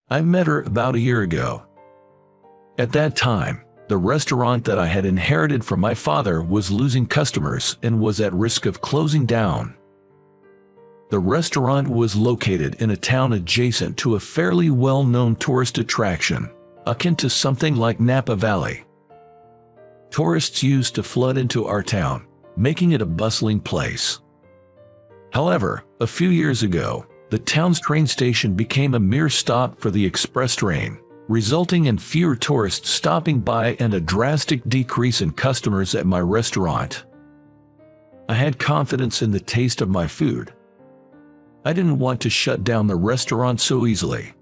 I met her about a year ago. At that time, the restaurant that I had inherited from my father was losing customers and was at risk of closing down. The restaurant was located in a town adjacent to a fairly well-known tourist attraction, akin to something like Napa Valley. Tourists used to flood into our town, making it a bustling place. However, a few years ago, the town's train station became a mere stop for the express train, resulting in fewer tourists stopping by and a drastic decrease in customers at my restaurant. I had confidence in the taste of my food. I didn't want to shut down the restaurant so easily.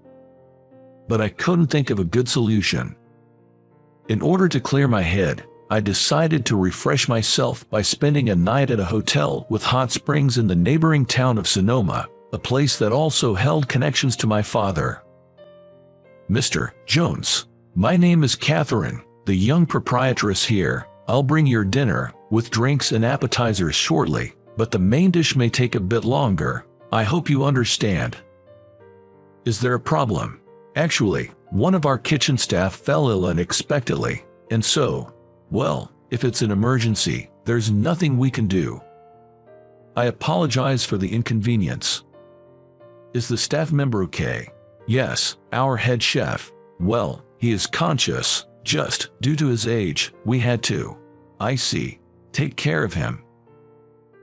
But I couldn't think of a good solution. In order to clear my head, I decided to refresh myself by spending a night at a hotel with hot springs in the neighboring town of Sonoma, a place that also held connections to my father. "Mr. Jones, my name is Catherine, the young proprietress here. I'll bring your dinner, with drinks and appetizers shortly, but the main dish may take a bit longer. I hope you understand." "Is there a problem?" "Actually, one of our kitchen staff fell ill unexpectedly, and so, well, if it's an emergency, there's nothing we can do. I apologize for the inconvenience." "Is the staff member okay?" "Yes, our head chef. Well, he is conscious, just, due to his age, we had to." "I see. Take care of him."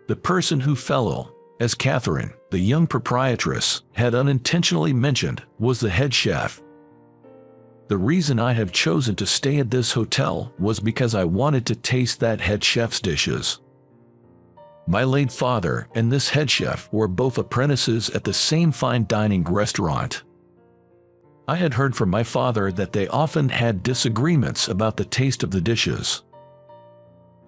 The person who fell ill, as Catherine, the young proprietress, had unintentionally mentioned, was the head chef. The reason I have chosen to stay at this hotel was because I wanted to taste that head chef's dishes. My late father and this head chef were both apprentices at the same fine dining restaurant. I had heard from my father that they often had disagreements about the taste of the dishes.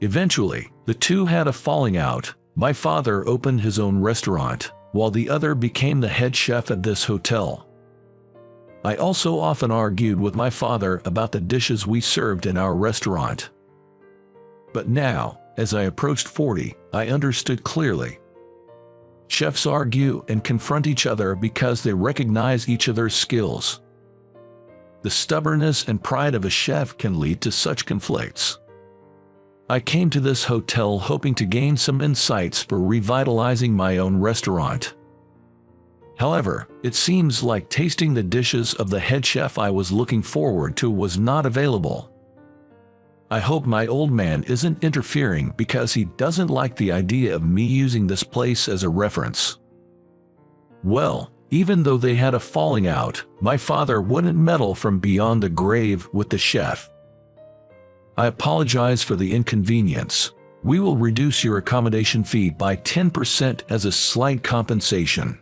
Eventually, the two had a falling out. My father opened his own restaurant, while the other became the head chef at this hotel. I also often argued with my father about the dishes we served in our restaurant. But now, as I approached 40, I understood clearly. Chefs argue and confront each other because they recognize each other's skills. The stubbornness and pride of a chef can lead to such conflicts. I came to this hotel hoping to gain some insights for revitalizing my own restaurant. However, it seems like tasting the dishes of the head chef I was looking forward to was not available. I hope my old man isn't interfering because he doesn't like the idea of me using this place as a reference. Well, even though they had a falling out, my father wouldn't meddle from beyond the grave with the chef. "I apologize for the inconvenience. We will reduce your accommodation fee by 10% as a slight compensation."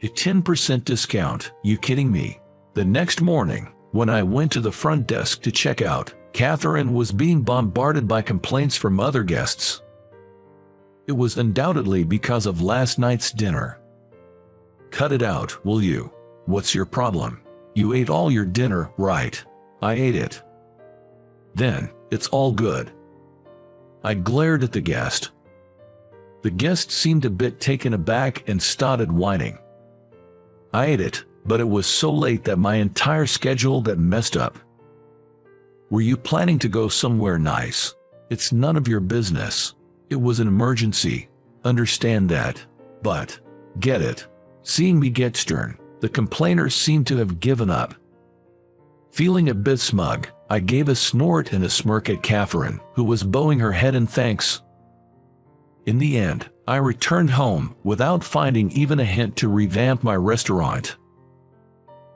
A 10% discount? You kidding me? The next morning, when I went to the front desk to check out, Catherine was being bombarded by complaints from other guests. It was undoubtedly because of last night's dinner. "Cut it out, will you? What's your problem? You ate all your dinner, right?" "I ate it." "Then, it's all good." I glared at the guest. The guest seemed a bit taken aback and started whining. "I ate it, but it was so late that my entire schedule got messed up." "Were you planning to go somewhere nice?" "It's none of your business. It was an emergency. Understand that. But, get it." Seeing me get stern, the complainer seemed to have given up. Feeling a bit smug, I gave a snort and a smirk at Catherine, who was bowing her head in thanks. In the end, I returned home without finding even a hint to revamp my restaurant.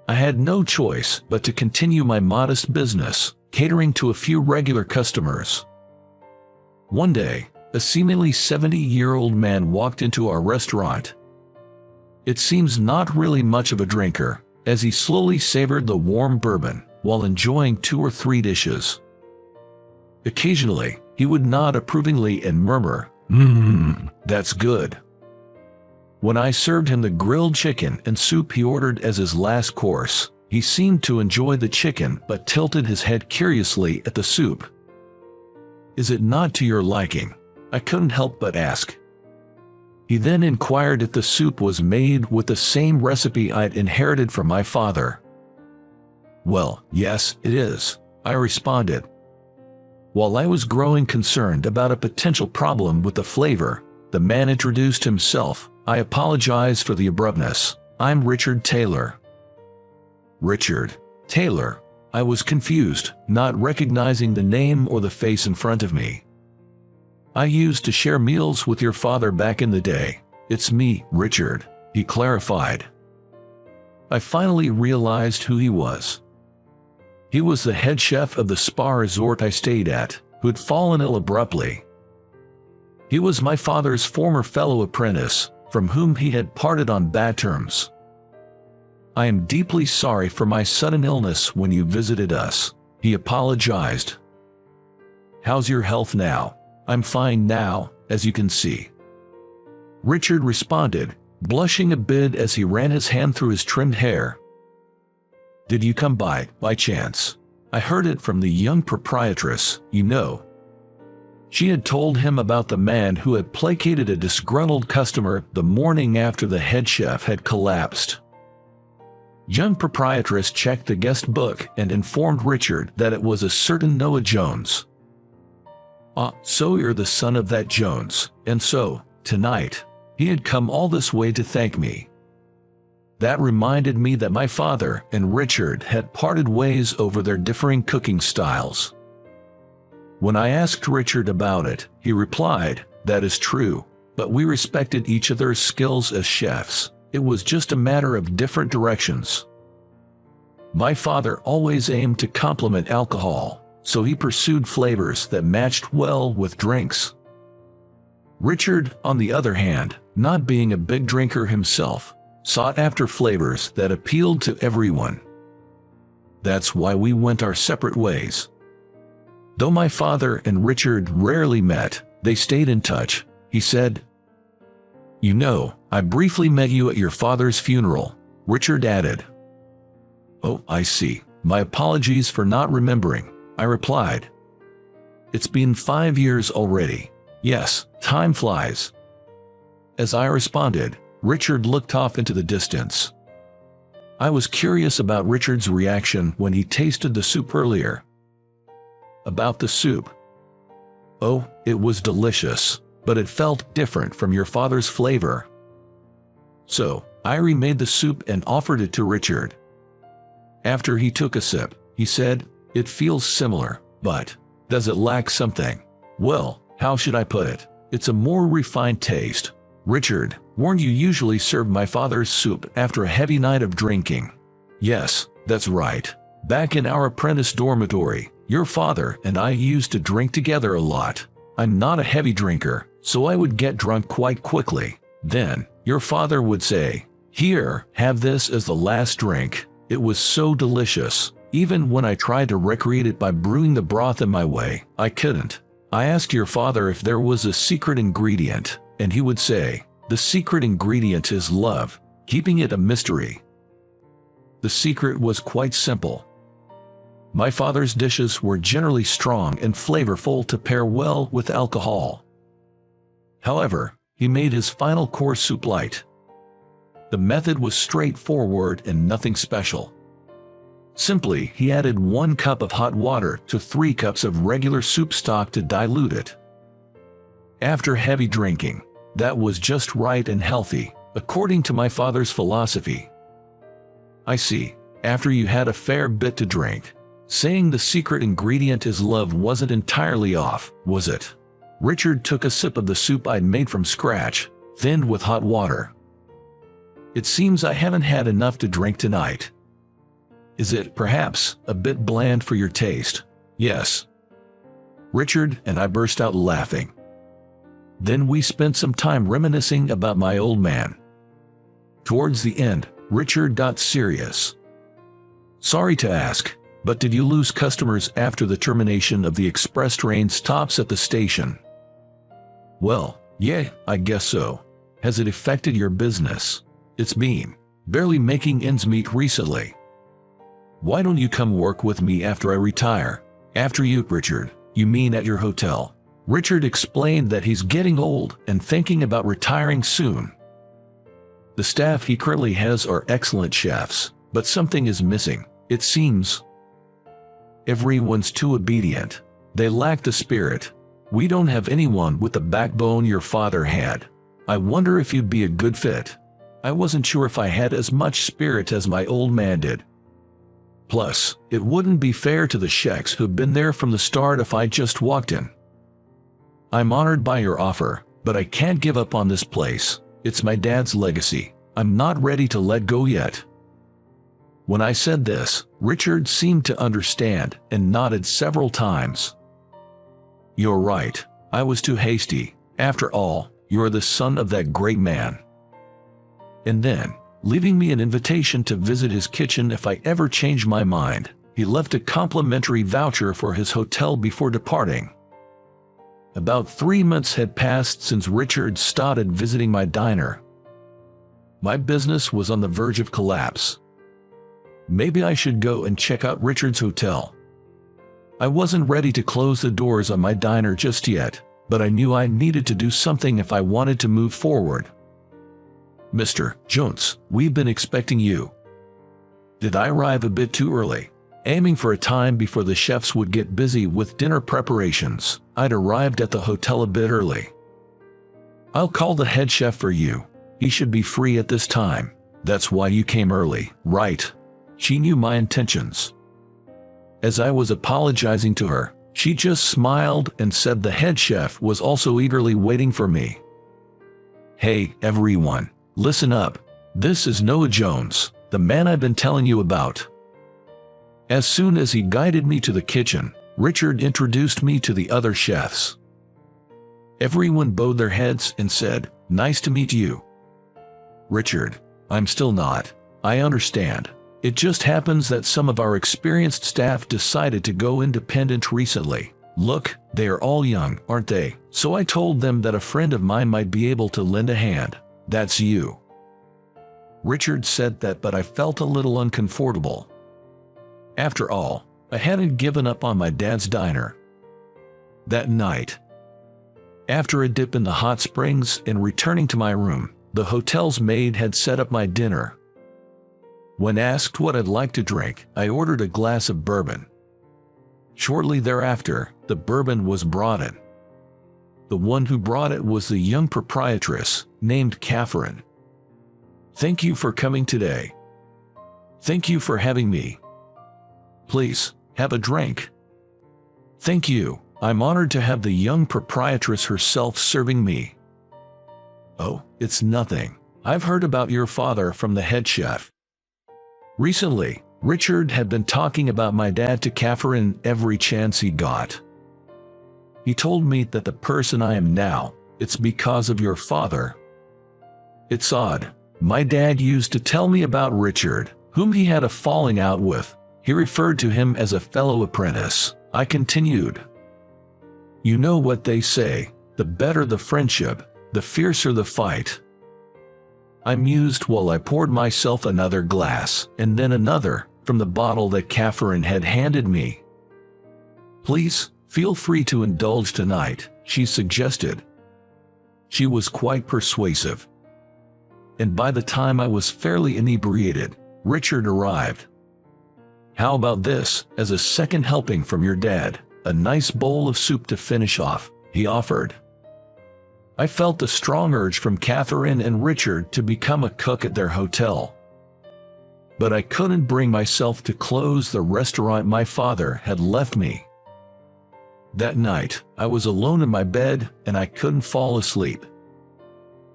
I had no choice but to continue my modest business, catering to a few regular customers. One day, a seemingly 70-year-old man walked into our restaurant. It seems not really much of a drinker, as he slowly savored the warm bourbon while enjoying 2 or 3 dishes. Occasionally, he would nod approvingly and murmur, "That's good." When I served him the grilled chicken and soup he ordered as his last course, he seemed to enjoy the chicken but tilted his head curiously at the soup. "Is it not to your liking?" I couldn't help but ask. He then inquired if the soup was made with the same recipe I'd inherited from my father. "Well, yes, it is," I responded. While I was growing concerned about a potential problem with the flavor, the man introduced himself. I apologize for the abruptness. "I'm Richard Taylor." Richard Taylor. I was confused, not recognizing the name or the face in front of me. "I used to share meals with your father back in the day. It's me, Richard," he clarified. I finally realized who he was. He was the head chef of the spa resort I stayed at, who had fallen ill abruptly. He was my father's former fellow apprentice, from whom he had parted on bad terms. "I am deeply sorry for my sudden illness when you visited us," he apologized. "How's your health now?" "I'm fine now, as you can see," Richard responded, blushing a bit as he ran his hand through his trimmed hair. "Did you come by chance? I heard it from the young proprietress, you know." She had told him about the man who had placated a disgruntled customer the morning after the head chef had collapsed. Young proprietress checked the guest book and informed Richard that it was a certain Noah Jones. "Ah, so you're the son of that Jones, and so, tonight, he had come all this way to thank me." That reminded me that my father and Richard had parted ways over their differing cooking styles. When I asked Richard about it, he replied, "That is true, but we respected each other's skills as chefs. It was just a matter of different directions. My father always aimed to complement alcohol, so he pursued flavors that matched well with drinks. Richard, on the other hand, not being a big drinker himself, sought after flavors that appealed to everyone. That's why we went our separate ways." Though my father and Richard rarely met, they stayed in touch, he said. "You know, I briefly met you at your father's funeral," Richard added. "Oh, I see. My apologies for not remembering," I replied. "It's been 5 years already. Yes, time flies." As I responded, Richard looked off into the distance. I was curious about Richard's reaction when he tasted the soup earlier. "About the soup?" "Oh, it was delicious, but it felt different from your father's flavor." So, I remade the soup and offered it to Richard. After he took a sip, he said, "It feels similar, but does it lack something? Well, how should I put it? It's a more refined taste." "Richard, weren't you usually serve my father's soup after a heavy night of drinking?" "Yes, that's right. Back in our apprentice dormitory, your father and I used to drink together a lot. I'm not a heavy drinker, so I would get drunk quite quickly. Then, your father would say, 'Here, have this as the last drink.' It was so delicious. Even when I tried to recreate it by brewing the broth in my way, I couldn't. I asked your father if there was a secret ingredient, and he would say, 'The secret ingredient is love,' keeping it a mystery." The secret was quite simple. My father's dishes were generally strong and flavorful to pair well with alcohol. However, he made his final course soup light. The method was straightforward and nothing special. Simply, he added 1 cup of hot water to 3 cups of regular soup stock to dilute it. After heavy drinking, that was just right and healthy, according to my father's philosophy. "I see. After you had a fair bit to drink. Saying the secret ingredient is love wasn't entirely off, was it?" Richard took a sip of the soup I'd made from scratch, thinned with hot water. "It seems I haven't had enough to drink tonight. Is it, perhaps, a bit bland for your taste?" "Yes." Richard and I burst out laughing. Then we spent some time reminiscing about my old man. Towards the end, Richard got serious. "Sorry to ask, but did you lose customers after the termination of the express train stops at the station?" "Well, yeah, I guess so. Has it affected your business?" "It's been barely making ends meet recently." "Why don't you come work with me after I retire?" "After you, Richard, you mean at your hotel?" Richard explained that he's getting old and thinking about retiring soon. The staff he currently has are excellent chefs, but something is missing, it seems. Everyone's too obedient. They lack the spirit. We don't have anyone with the backbone your father had. I wonder if you'd be a good fit. I wasn't sure if I had as much spirit as my old man did. Plus, it wouldn't be fair to the sheiks who've been there from the start if I just walked in. I'm honored by your offer, but I can't give up on this place. It's my dad's legacy. I'm not ready to let go yet. When I said this, Richard seemed to understand and nodded several times. You're right. I was too hasty. After all, you're the son of that great man. And then, leaving me an invitation to visit his kitchen if I ever change my mind, he left a complimentary voucher for his hotel before departing. About 3 months had passed since Richard started visiting my diner. My business was on the verge of collapse. Maybe I should go and check out Richard's hotel. I wasn't ready to close the doors on my diner just yet, but I knew I needed to do something if I wanted to move forward. Mr. Jones, we've been expecting you. Did I arrive a bit too early? Aiming for a time before the chefs would get busy with dinner preparations, I'd arrived at the hotel a bit early. I'll call the head chef for you. He should be free at this time. That's why you came early, right? She knew my intentions. As I was apologizing to her, she just smiled and said the head chef was also eagerly waiting for me. Hey, everyone, listen up. This is Noah Jones, the man I've been telling you about. As soon as he guided me to the kitchen, Richard introduced me to the other chefs. Everyone bowed their heads and said, "Nice to meet you." Richard, I'm still not. I understand. It just happens that some of our experienced staff decided to go independent recently. Look, they are all young, aren't they? So I told them that a friend of mine might be able to lend a hand. That's you. Richard said that, but I felt a little uncomfortable. After all, I hadn't given up on my dad's diner. That night, after a dip in the hot springs and returning to my room, the hotel's maid had set up my dinner. When asked what I'd like to drink, I ordered a glass of bourbon. Shortly thereafter, the bourbon was brought in. The one who brought it was the young proprietress, named Catherine. Thank you for coming today. Thank you for having me. Please, have a drink. Thank you. I'm honored to have the young proprietress herself serving me. Oh, it's nothing. I've heard about your father from the head chef. Recently, Richard had been talking about my dad to Catherine every chance he got. He told me that the person I am now, it's because of your father. It's odd. My dad used to tell me about Richard, whom he had a falling out with. He referred to him as a fellow apprentice. I continued. You know what they say, the better the friendship, the fiercer the fight. I mused while I poured myself another glass, and then another, from the bottle that Catherine had handed me. Please, feel free to indulge tonight, she suggested. She was quite persuasive. And by the time I was fairly inebriated, Richard arrived. How about this, as a second helping from your dad, a nice bowl of soup to finish off, he offered. I felt a strong urge from Catherine and Richard to become a cook at their hotel. But I couldn't bring myself to close the restaurant my father had left me. That night, I was alone in my bed and I couldn't fall asleep.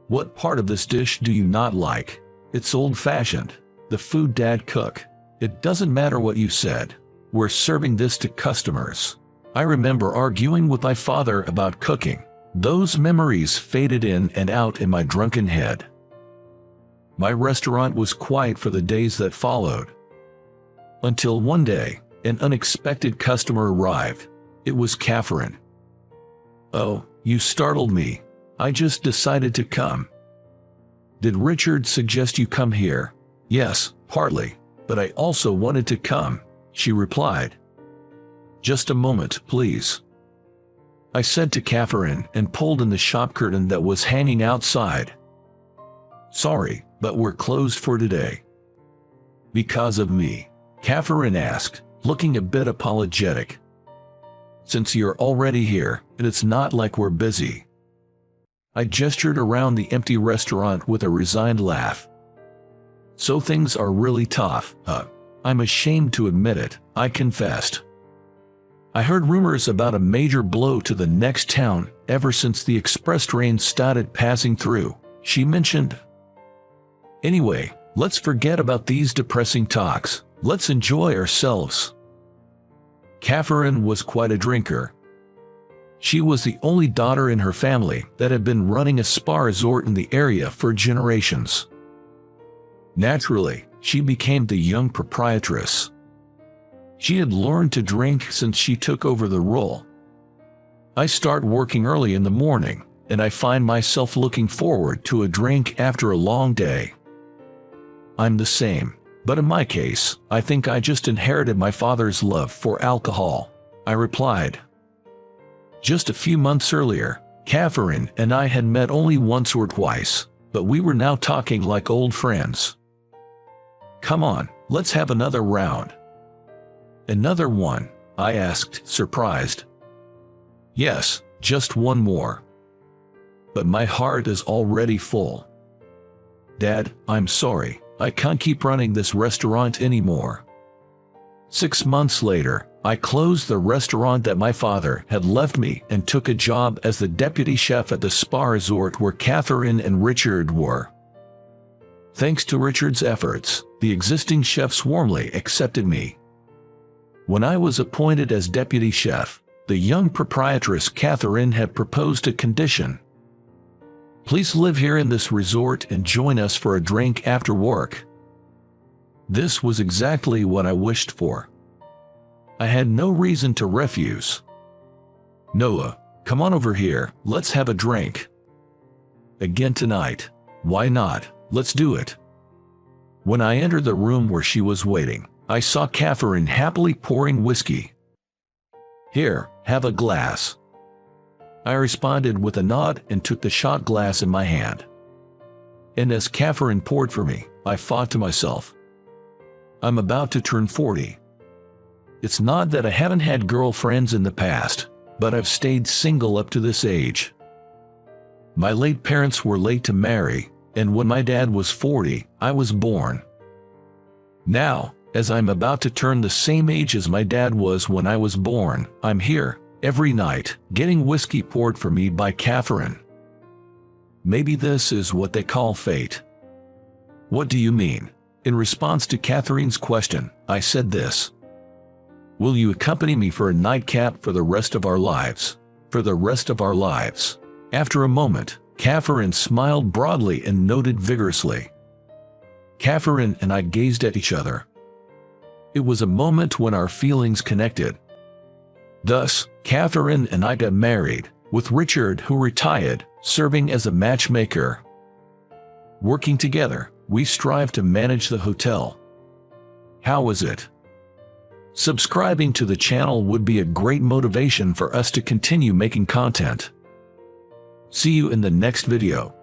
What part of this dish do you not like? It's old-fashioned. The food Dad cooked. It doesn't matter what you said. We're serving this to customers. I remember arguing with my father about cooking. Those memories faded in and out in my drunken head. My restaurant was quiet for the days that followed. Until one day, an unexpected customer arrived. It was Catherine. Oh, you startled me. I just decided to come. Did Richard suggest you come here? Yes, partly, but I also wanted to come, she replied. Just a moment, please. I said to Catherine and pulled in the shop curtain that was hanging outside. "Sorry, but we're closed for today." "Because of me?" Catherine asked, looking a bit apologetic. "Since you're already here, and it's not like we're busy." I gestured around the empty restaurant with a resigned laugh. "So things are really tough, huh?" "I'm ashamed to admit it," I confessed. "I heard rumors about a major blow to the next town ever since the express train started passing through," she mentioned. "Anyway, let's forget about these depressing talks. Let's enjoy ourselves." Catherine was quite a drinker. She was the only daughter in her family that had been running a spa resort in the area for generations. Naturally, she became the young proprietress. She had learned to drink since she took over the role. I start working early in the morning, and I find myself looking forward to a drink after a long day. I'm the same, but in my case, I think I just inherited my father's love for alcohol, I replied. Just a few months earlier, Catherine and I had met only once or twice, but we were now talking like old friends. "Come on, let's have another round." "Another one?" I asked, surprised. "Yes, just one more." "But my heart is already full." "Dad, I'm sorry, I can't keep running this restaurant anymore." 6 months later, I closed the restaurant that my father had left me and took a job as the deputy chef at the spa resort where Catherine and Richard were. Thanks to Richard's efforts, the existing chefs warmly accepted me. When I was appointed as deputy chef, the young proprietress Catherine had proposed a condition. "Please live here in this resort and join us for a drink after work." This was exactly what I wished for. I had no reason to refuse. "Noah, come on over here, let's have a drink." "Again tonight? Why not? Let's do it." When I entered the room where she was waiting, I saw Catherine happily pouring whiskey. "Here, have a glass." I responded with a nod and took the shot glass in my hand. And as Catherine poured for me, I thought to myself, I'm about to turn 40. It's not that I haven't had girlfriends in the past, but I've stayed single up to this age. My late parents were late to marry, and when my dad was 40, I was born. Now, as I'm about to turn the same age as my dad was when I was born, I'm here, every night, getting whiskey poured for me by Catherine. Maybe this is what they call fate. "What do you mean?" In response to Catherine's question, I said this. "Will you accompany me for a nightcap for the rest of our lives? For the rest of our lives?" After a moment, Catherine smiled broadly and nodded vigorously. Catherine and I gazed at each other. It was a moment when our feelings connected. Thus, Catherine and I got married, with Richard, who retired, serving as a matchmaker. Working together, we strive to manage the hotel. How was it? Subscribing to the channel would be a great motivation for us to continue making content. See you in the next video.